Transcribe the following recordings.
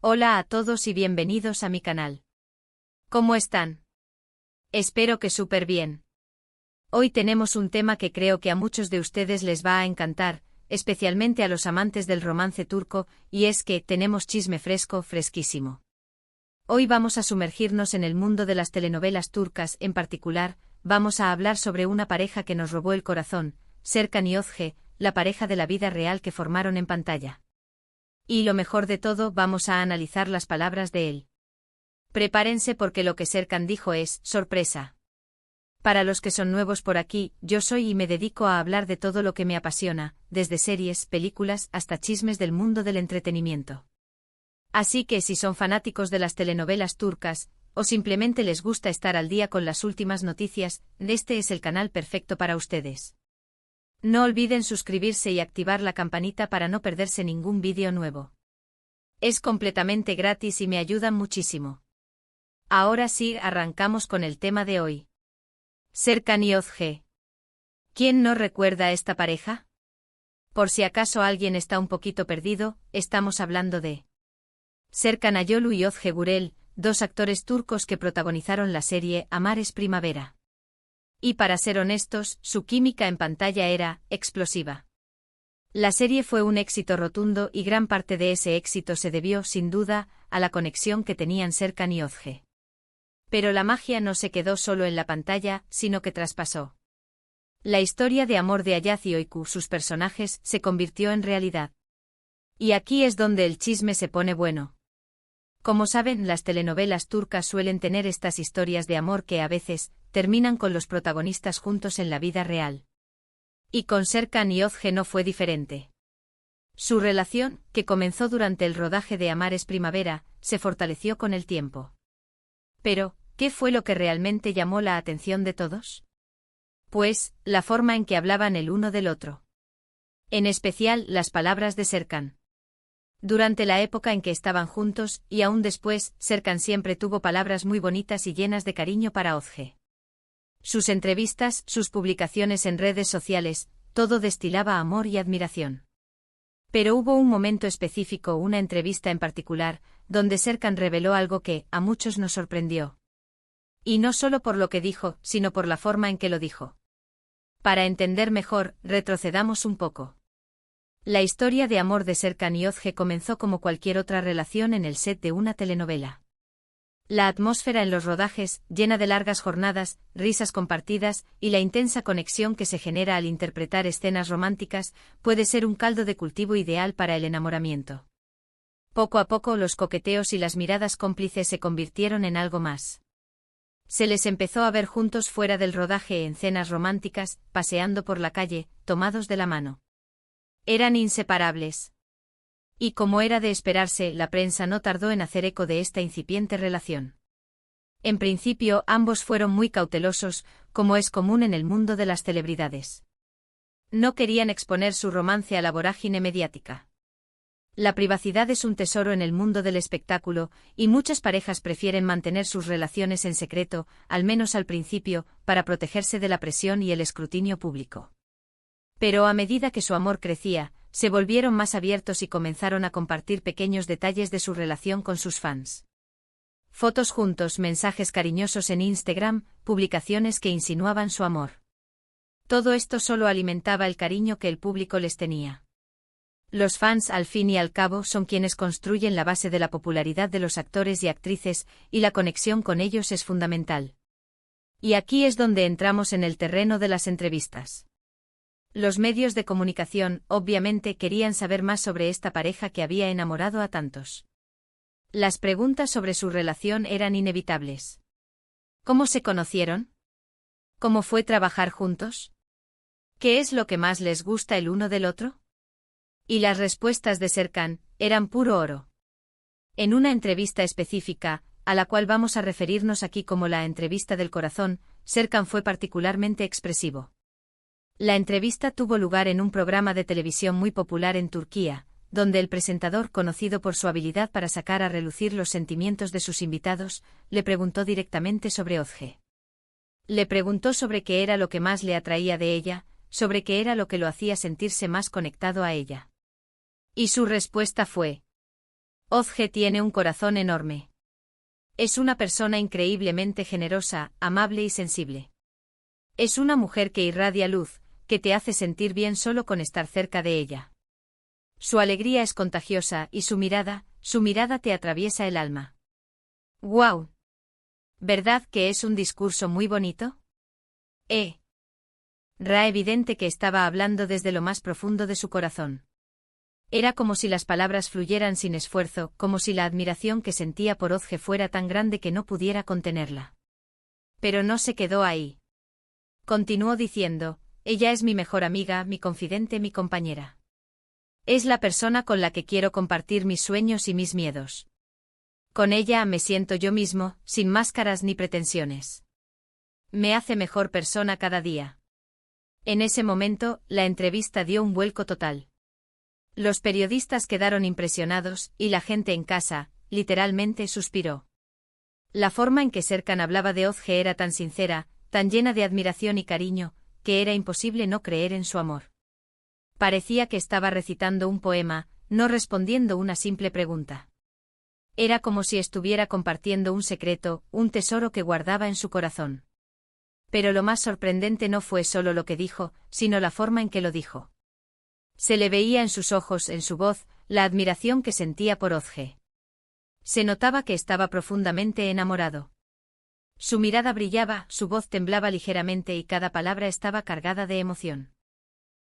Hola a todos y bienvenidos a mi canal. ¿Cómo están? Espero que súper bien. Hoy tenemos un tema que creo que a muchos de ustedes les va a encantar, especialmente a los amantes del romance turco, y es que tenemos chisme fresco, fresquísimo. Hoy vamos a sumergirnos en el mundo de las telenovelas turcas, en particular, vamos a hablar sobre una pareja que nos robó el corazón, Serkan y Özge, la pareja de la vida real que formaron en pantalla. Y lo mejor de todo, vamos a analizar las palabras de él. Prepárense porque lo que Serkan dijo es sorpresa. Para los que son nuevos por aquí, yo soy y me dedico a hablar de todo lo que me apasiona, desde series, películas, hasta chismes del mundo del entretenimiento. Así que si son fanáticos de las telenovelas turcas, o simplemente les gusta estar al día con las últimas noticias, este es el canal perfecto para ustedes. No olviden suscribirse y activar la campanita para no perderse ningún vídeo nuevo. Es completamente gratis y me ayudan muchísimo. Ahora sí, arrancamos con el tema de hoy. Serkan y Özge. ¿Quién no recuerda a esta pareja? Por si acaso alguien está un poquito perdido, estamos hablando de Serkan Ayolu y Özge Gürel, dos actores turcos que protagonizaron la serie Amar es Primavera. Y para ser honestos, su química en pantalla era explosiva. La serie fue un éxito rotundo y gran parte de ese éxito se debió, sin duda, a la conexión que tenían Serkan y Özge. Pero la magia no se quedó solo en la pantalla, sino que traspasó. La historia de amor de Ayaz y Oyku, sus personajes, se convirtió en realidad. Y aquí es donde el chisme se pone bueno. Como saben, las telenovelas turcas suelen tener estas historias de amor que a veces terminan con los protagonistas juntos en la vida real. Y con Serkan y Özge no fue diferente. Su relación, que comenzó durante el rodaje de Amar es Primavera, se fortaleció con el tiempo. Pero, ¿qué fue lo que realmente llamó la atención de todos? Pues, la forma en que hablaban el uno del otro. En especial, las palabras de Serkan. Durante la época en que estaban juntos, y aún después, Serkan siempre tuvo palabras muy bonitas y llenas de cariño para Özge. Sus entrevistas, sus publicaciones en redes sociales, todo destilaba amor y admiración. Pero hubo un momento específico, una entrevista en particular, donde Serkan reveló algo que, a muchos nos sorprendió. Y no solo por lo que dijo, sino por la forma en que lo dijo. Para entender mejor, retrocedamos un poco. La historia de amor de Serkan y Özge comenzó como cualquier otra relación en el set de una telenovela. La atmósfera en los rodajes, llena de largas jornadas, risas compartidas, y la intensa conexión que se genera al interpretar escenas románticas, puede ser un caldo de cultivo ideal para el enamoramiento. Poco a poco los coqueteos y las miradas cómplices se convirtieron en algo más. Se les empezó a ver juntos fuera del rodaje en cenas románticas, paseando por la calle, tomados de la mano. Eran inseparables. Y como era de esperarse, la prensa no tardó en hacer eco de esta incipiente relación. En principio, ambos fueron muy cautelosos, como es común en el mundo de las celebridades. No querían exponer su romance a la vorágine mediática. La privacidad es un tesoro en el mundo del espectáculo, y muchas parejas prefieren mantener sus relaciones en secreto, al menos al principio, para protegerse de la presión y el escrutinio público. Pero a medida que su amor crecía, se volvieron más abiertos y comenzaron a compartir pequeños detalles de su relación con sus fans. Fotos juntos, mensajes cariñosos en Instagram, publicaciones que insinuaban su amor. Todo esto solo alimentaba el cariño que el público les tenía. Los fans, al fin y al cabo, son quienes construyen la base de la popularidad de los actores y actrices, y la conexión con ellos es fundamental. Y aquí es donde entramos en el terreno de las entrevistas. Los medios de comunicación, obviamente, querían saber más sobre esta pareja que había enamorado a tantos. Las preguntas sobre su relación eran inevitables. ¿Cómo se conocieron? ¿Cómo fue trabajar juntos? ¿Qué es lo que más les gusta el uno del otro? Y las respuestas de Serkan eran puro oro. En una entrevista específica, a la cual vamos a referirnos aquí como la entrevista del corazón, Serkan fue particularmente expresivo. La entrevista tuvo lugar en un programa de televisión muy popular en Turquía, donde el presentador, conocido por su habilidad para sacar a relucir los sentimientos de sus invitados, le preguntó directamente sobre Özge. Le preguntó sobre qué era lo que más le atraía de ella, sobre qué era lo que lo hacía sentirse más conectado a ella. Y su respuesta fue: Ozge tiene un corazón enorme. Es una persona increíblemente generosa, amable y sensible. Es una mujer que irradia luz, que te hace sentir bien solo con estar cerca de ella. Su alegría es contagiosa y su mirada te atraviesa el alma. ¡Guau! ¿Verdad que es un discurso muy bonito? Era evidente que estaba hablando desde lo más profundo de su corazón. Era como si las palabras fluyeran sin esfuerzo, como si la admiración que sentía por Ozge fuera tan grande que no pudiera contenerla. Pero no se quedó ahí. Continuó diciendo, ella es mi mejor amiga, mi confidente, mi compañera. Es la persona con la que quiero compartir mis sueños y mis miedos. Con ella me siento yo mismo, sin máscaras ni pretensiones. Me hace mejor persona cada día. En ese momento, la entrevista dio un vuelco total. Los periodistas quedaron impresionados, y la gente en casa, literalmente suspiró. La forma en que Serkan hablaba de Ozge era tan sincera, tan llena de admiración y cariño, que era imposible no creer en su amor. Parecía que estaba recitando un poema, no respondiendo una simple pregunta. Era como si estuviera compartiendo un secreto, un tesoro que guardaba en su corazón. Pero lo más sorprendente no fue solo lo que dijo, sino la forma en que lo dijo. Se le veía en sus ojos, en su voz, la admiración que sentía por Ozge. Se notaba que estaba profundamente enamorado. Su mirada brillaba, su voz temblaba ligeramente y cada palabra estaba cargada de emoción.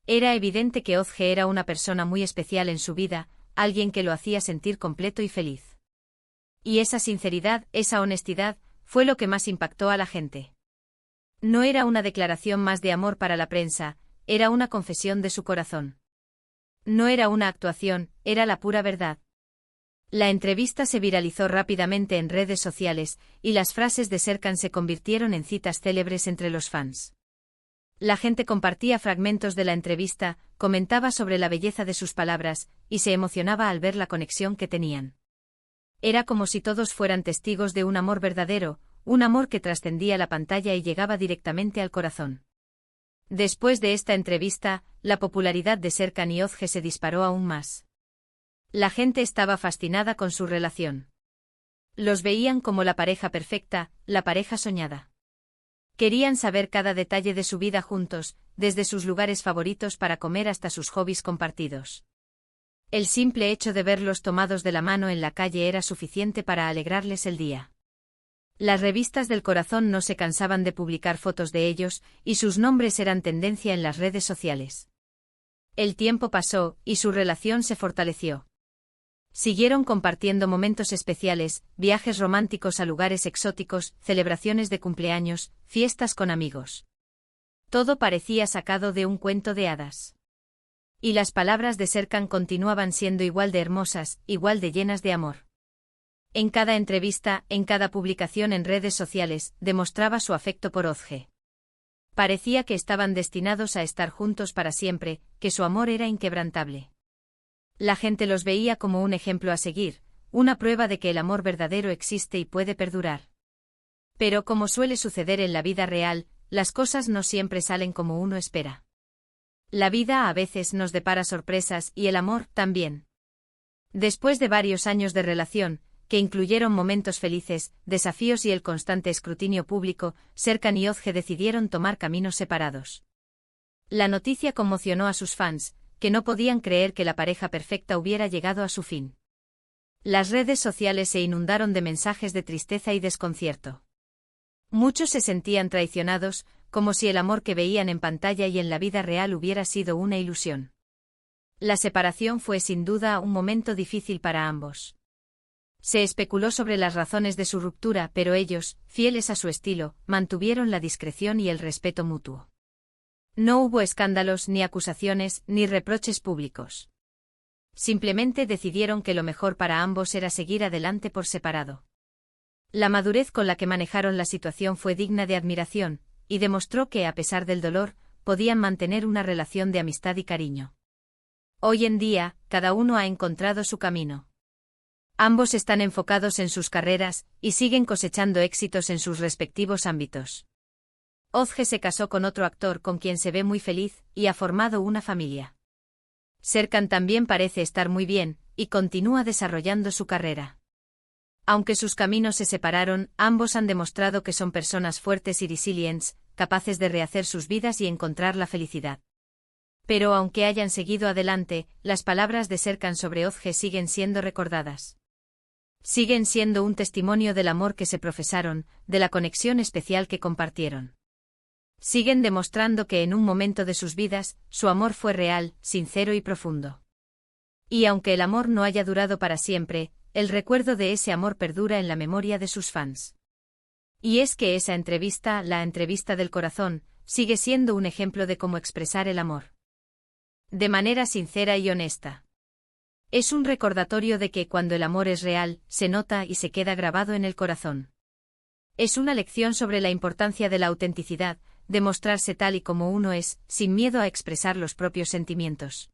Era evidente que Ozge era una persona muy especial en su vida, alguien que lo hacía sentir completo y feliz. Y esa sinceridad, esa honestidad, fue lo que más impactó a la gente. No era una declaración más de amor para la prensa, era una confesión de su corazón. No era una actuación, era la pura verdad. La entrevista se viralizó rápidamente en redes sociales, y las frases de Serkan se convirtieron en citas célebres entre los fans. La gente compartía fragmentos de la entrevista, comentaba sobre la belleza de sus palabras, y se emocionaba al ver la conexión que tenían. Era como si todos fueran testigos de un amor verdadero, un amor que trascendía la pantalla y llegaba directamente al corazón. Después de esta entrevista, la popularidad de Serkan y Ozge se disparó aún más. La gente estaba fascinada con su relación. Los veían como la pareja perfecta, la pareja soñada. Querían saber cada detalle de su vida juntos, desde sus lugares favoritos para comer hasta sus hobbies compartidos. El simple hecho de verlos tomados de la mano en la calle era suficiente para alegrarles el día. Las revistas del corazón no se cansaban de publicar fotos de ellos, y sus nombres eran tendencia en las redes sociales. El tiempo pasó, y su relación se fortaleció. Siguieron compartiendo momentos especiales, viajes románticos a lugares exóticos, celebraciones de cumpleaños, fiestas con amigos. Todo parecía sacado de un cuento de hadas. Y las palabras de Serkan continuaban siendo igual de hermosas, igual de llenas de amor. En cada entrevista, en cada publicación en redes sociales, demostraba su afecto por Ozge. Parecía que estaban destinados a estar juntos para siempre, que su amor era inquebrantable. La gente los veía como un ejemplo a seguir, una prueba de que el amor verdadero existe y puede perdurar. Pero como suele suceder en la vida real, las cosas no siempre salen como uno espera. La vida a veces nos depara sorpresas y el amor también. Después de varios años de relación, que incluyeron momentos felices, desafíos y el constante escrutinio público, Serkan y Ozge decidieron tomar caminos separados. La noticia conmocionó a sus fans, que no podían creer que la pareja perfecta hubiera llegado a su fin. Las redes sociales se inundaron de mensajes de tristeza y desconcierto. Muchos se sentían traicionados, como si el amor que veían en pantalla y en la vida real hubiera sido una ilusión. La separación fue sin duda un momento difícil para ambos. Se especuló sobre las razones de su ruptura, pero ellos, fieles a su estilo, mantuvieron la discreción y el respeto mutuo. No hubo escándalos, ni acusaciones, ni reproches públicos. Simplemente decidieron que lo mejor para ambos era seguir adelante por separado. La madurez con la que manejaron la situación fue digna de admiración, y demostró que, a pesar del dolor, podían mantener una relación de amistad y cariño. Hoy en día, cada uno ha encontrado su camino. Ambos están enfocados en sus carreras, y siguen cosechando éxitos en sus respectivos ámbitos. Ozge se casó con otro actor con quien se ve muy feliz, y ha formado una familia. Serkan también parece estar muy bien, y continúa desarrollando su carrera. Aunque sus caminos se separaron, ambos han demostrado que son personas fuertes y resilientes, capaces de rehacer sus vidas y encontrar la felicidad. Pero aunque hayan seguido adelante, las palabras de Serkan sobre Özge siguen siendo recordadas. Siguen siendo un testimonio del amor que se profesaron, de la conexión especial que compartieron. Siguen demostrando que en un momento de sus vidas, su amor fue real, sincero y profundo. Y aunque el amor no haya durado para siempre, el recuerdo de ese amor perdura en la memoria de sus fans. Y es que esa entrevista, la entrevista del corazón, sigue siendo un ejemplo de cómo expresar el amor. De manera sincera y honesta. Es un recordatorio de que cuando el amor es real, se nota y se queda grabado en el corazón. Es una lección sobre la importancia de la autenticidad, de mostrarse tal y como uno es, sin miedo a expresar los propios sentimientos.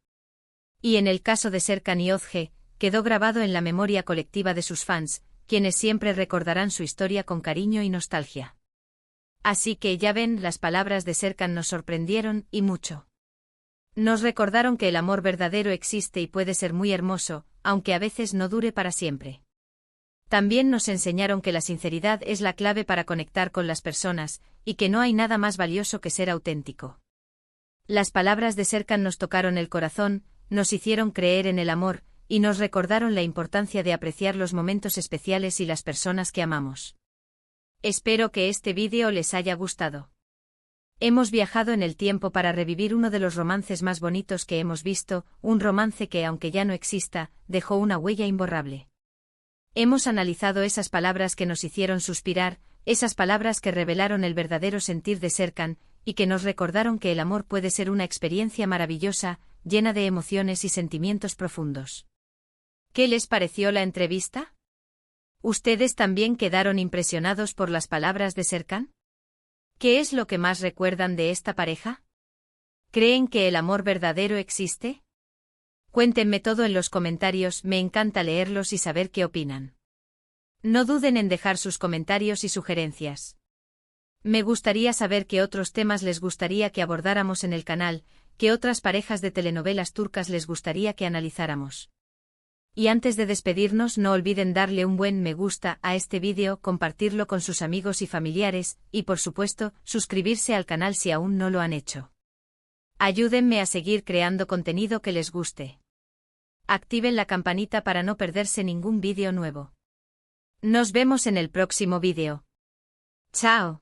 Y en el caso de Serkan y Özge, quedó grabado en la memoria colectiva de sus fans, quienes siempre recordarán su historia con cariño y nostalgia. Así que ya ven, las palabras de Serkan nos sorprendieron, y mucho. Nos recordaron que el amor verdadero existe y puede ser muy hermoso, aunque a veces no dure para siempre. También nos enseñaron que la sinceridad es la clave para conectar con las personas, y que no hay nada más valioso que ser auténtico. Las palabras de Serkan nos tocaron el corazón, nos hicieron creer en el amor, y nos recordaron la importancia de apreciar los momentos especiales y las personas que amamos. Espero que este vídeo les haya gustado. Hemos viajado en el tiempo para revivir uno de los romances más bonitos que hemos visto, un romance que, aunque ya no exista, dejó una huella imborrable. Hemos analizado esas palabras que nos hicieron suspirar, esas palabras que revelaron el verdadero sentir de Serkan, y que nos recordaron que el amor puede ser una experiencia maravillosa, llena de emociones y sentimientos profundos. ¿Qué les pareció la entrevista? ¿Ustedes también quedaron impresionados por las palabras de Serkan? ¿Qué es lo que más recuerdan de esta pareja? ¿Creen que el amor verdadero existe? Cuéntenme todo en los comentarios, me encanta leerlos y saber qué opinan. No duden en dejar sus comentarios y sugerencias. Me gustaría saber qué otros temas les gustaría que abordáramos en el canal, qué otras parejas de telenovelas turcas les gustaría que analizáramos. Y antes de despedirnos, no olviden darle un buen me gusta a este vídeo, compartirlo con sus amigos y familiares, y por supuesto, suscribirse al canal si aún no lo han hecho. Ayúdenme a seguir creando contenido que les guste. Activen la campanita para no perderse ningún vídeo nuevo. Nos vemos en el próximo vídeo. ¡Chao!